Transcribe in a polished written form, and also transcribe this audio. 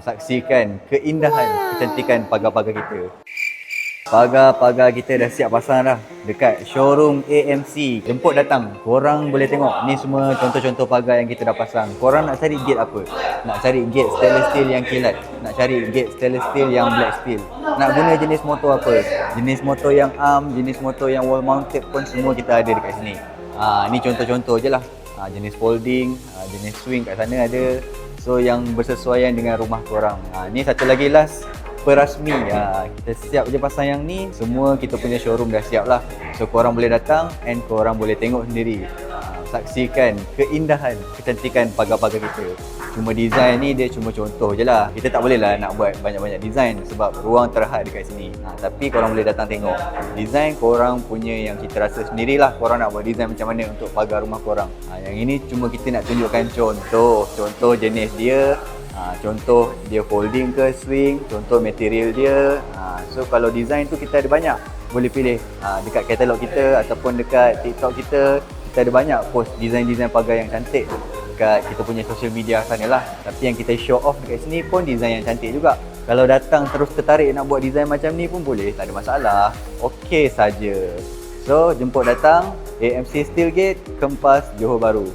Saksikan keindahan, kecantikan pagar-pagar kita. Pagar-pagar kita dah siap pasang dah dekat showroom AMC. Jemput datang. Korang boleh tengok ni semua contoh-contoh pagar yang kita dah pasang. Korang nak cari gate apa? Nak cari gate stainless steel yang kilat? Nak cari gate stainless steel yang black steel? Nak guna jenis motor apa? Jenis motor yang arm, jenis motor yang wall mounted pun semua kita ada dekat sini. Ni contoh-contoh je lah. Jenis folding, jenis swing kat sana ada. So yang bersesuaian dengan rumah korang. Ni satu lagi last, perasmi. Kita siap je pasang yang ni. Semua kita punya showroom dah siap lah. So korang boleh datang and korang boleh tengok sendiri. Saksikan keindahan, kecantikan pagar-pagar kita. Cuma design ni dia cuma contoh je lah. Kita tak boleh lah nak buat banyak-banyak design sebab ruang terhad dekat sini. Tapi korang boleh datang tengok. Design korang punya yang kita rasa sendirilah. Korang nak buat design macam mana untuk pagar rumah korang. Yang ini cuma kita nak tunjukkan contoh jenis dia. Contoh dia folding ke swing, contoh material dia. So kalau design tu kita ada banyak. Boleh pilih dekat katalog kita ataupun dekat TikTok kita. Kita ada banyak post design-design pagar yang cantik dekat kita punya social media sana lah. Tapi yang kita show off dekat sini pun design yang cantik juga. Kalau datang terus tertarik nak buat design macam ni pun boleh, tak ada masalah. Okey saja. So jemput datang AMC Steelgate, Kempas, Johor Bahru.